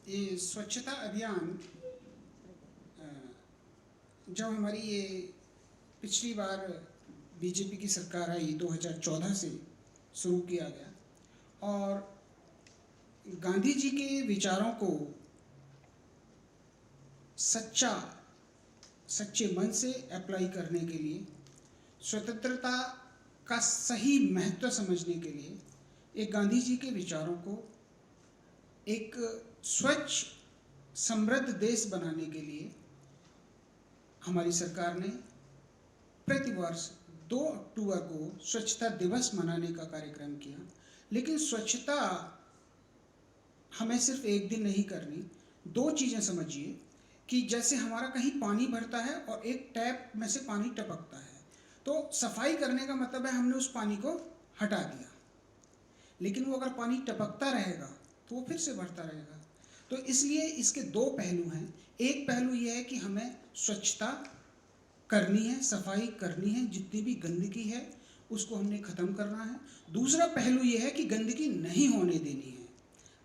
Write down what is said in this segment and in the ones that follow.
ये स्वच्छता अभियान जब हमारी ये पिछली बार बीजेपी की सरकार आई 2014 से शुरू किया गया और गांधी जी के विचारों को सच्चे मन से अप्लाई करने के लिए, स्वतंत्रता का सही महत्व समझने के लिए, एक गांधी जी के विचारों को एक स्वच्छ समृद्ध देश बनाने के लिए हमारी सरकार ने प्रतिवर्ष 2 अक्टूबर को स्वच्छता दिवस मनाने का कार्यक्रम किया। लेकिन स्वच्छता हमें सिर्फ एक दिन नहीं करनी। 2 चीज़ें समझिए कि जैसे हमारा कहीं पानी भरता है और एक टैप में से पानी टपकता है, तो सफाई करने का मतलब है हमने उस पानी को हटा दिया, लेकिन वो अगर पानी टपकता रहेगा तो वो फिर से भरता रहेगा। तो इसलिए इसके 2 पहलू हैं। एक पहलू ये है कि हमें स्वच्छता करनी है, सफाई करनी है, जितनी भी गंदगी है उसको हमने ख़त्म करना है। दूसरा पहलू ये है कि गंदगी नहीं होने देनी है।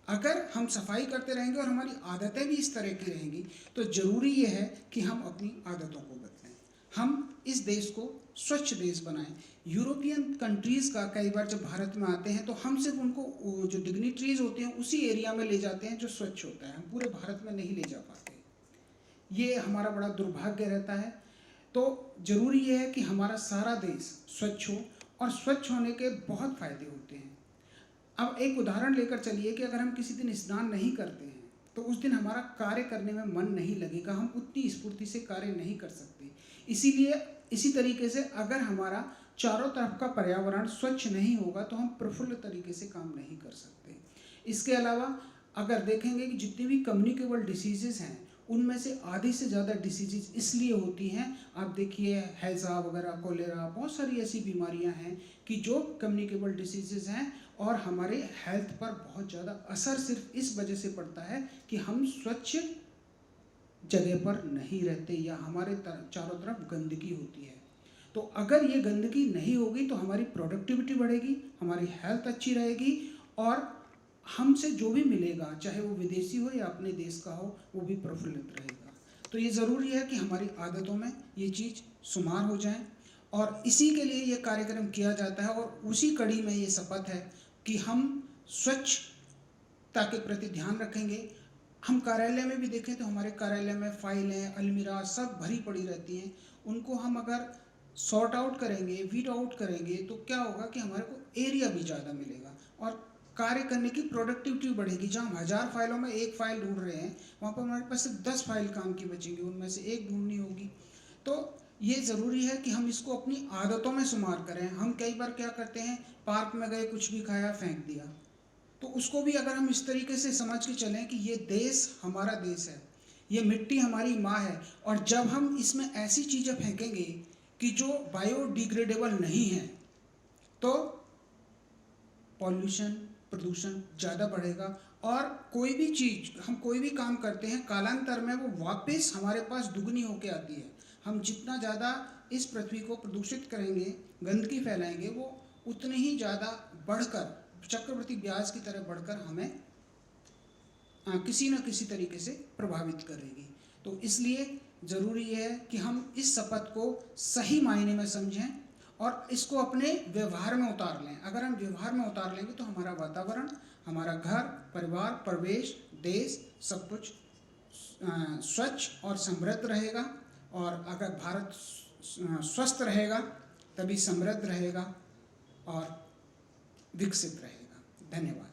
अगर हम सफाई करते रहेंगे और हमारी आदतें भी इस तरह की रहेंगी तो ज़रूरी ये है कि हम अपनी आदतों को बदलें, हम इस देश को स्वच्छ देश बनाएं। यूरोपियन कंट्रीज़ का कई बार जब भारत में आते हैं तो हम सिर्फ उनको जो डिग्निटरीज होते हैं उसी एरिया में ले जाते हैं जो स्वच्छ होता है, हम पूरे भारत में नहीं ले जा पाते। ये हमारा बड़ा दुर्भाग्य रहता है। तो ज़रूरी ये है कि हमारा सारा देश स्वच्छ हो, और स्वच्छ होने के बहुत फ़ायदे होते हैं। अब एक उदाहरण लेकर चलिए कि अगर हम किसी दिन स्नान नहीं करते हैं तो उस दिन हमारा कार्य करने में मन नहीं लगेगा, हम उतनी स्फूर्ति से कार्य नहीं कर सकते। इसीलिए इसी तरीके से अगर हमारा चारों तरफ का पर्यावरण स्वच्छ नहीं होगा तो हम प्रफुल्ल तरीके से काम नहीं कर सकते। इसके अलावा अगर देखेंगे कि जितनी भी कम्युनिकेबल डिसीज़ेज़ हैं उनमें से आधी से ज़्यादा डिसीज़ेज़ इसलिए होती हैं, आप देखिए हैज़ा वगैरह, कोलेरा, बहुत सारी ऐसी बीमारियां हैं कि जो कम्युनिकेबल डिसीज़ेज़ हैं और हमारे हेल्थ पर बहुत ज़्यादा असर सिर्फ इस वजह से पड़ता है कि हम स्वच्छ जगह पर नहीं रहते या हमारे चारों तरफ गंदगी होती है। तो अगर ये गंदगी नहीं होगी तो हमारी प्रोडक्टिविटी बढ़ेगी, हमारी हेल्थ अच्छी रहेगी और हमसे जो भी मिलेगा, चाहे वो विदेशी हो या अपने देश का हो, वो भी प्रफुल्लित रहेगा। तो ये ज़रूरी है कि हमारी आदतों में ये चीज़ शुमार हो जाए और इसी के लिए ये कार्यक्रम किया जाता है। और उसी कड़ी में ये शपथ है कि हम स्वच्छता के प्रति ध्यान रखेंगे। हम कार्यालय में भी देखें तो हमारे कार्यालय में फाइलें, अलमीरा सब भरी पड़ी रहती हैं। उनको हम अगर सॉर्ट आउट करेंगे, वीड आउट करेंगे तो क्या होगा कि हमारे को एरिया भी ज़्यादा मिलेगा और कार्य करने की प्रोडक्टिविटी बढ़ेगी। जहाँ हम 1000 फाइलों में 1 फाइल ढूंढ रहे हैं, वहाँ पर हमारे पास सिर्फ 10 फाइल काम की बचेंगी, उनमें से 1 ढूंढनी होगी। तो ये ज़रूरी है कि हम इसको अपनी आदतों में शुमार करें। हम कई बार क्या करते हैं, पार्क में गए, कुछ भी खाया, फेंक दिया। तो उसको भी अगर हम इस तरीके से समझ के चलें कि ये देश हमारा देश है, ये मिट्टी हमारी माँ है, और जब हम इसमें ऐसी चीज़ें फेंकेंगे कि जो बायोडिग्रेडेबल नहीं है तो पॉल्यूशन, प्रदूषण ज़्यादा बढ़ेगा। और कोई भी चीज़, हम कोई भी काम करते हैं, कालांतर में वो वापस हमारे पास दुगनी होकर आती है। हम जितना ज़्यादा इस पृथ्वी को प्रदूषित करेंगे, गंदगी फैलाएंगे, वो उतनी ही ज़्यादा बढ़कर, चक्रवृद्धि ब्याज की तरह बढ़कर हमें किसी न किसी तरीके से प्रभावित करेगी। तो इसलिए ज़रूरी है कि हम इस शपथ को सही मायने में समझें और इसको अपने व्यवहार में उतार लें। अगर हम व्यवहार में उतार लेंगे तो हमारा वातावरण, हमारा घर, परिवार, परिवेश, देश, सब कुछ स्वच्छ और समृद्ध रहेगा। और अगर भारत स्वस्थ रहेगा तभी समृद्ध रहेगा और विकसित रहेगा। धन्यवाद।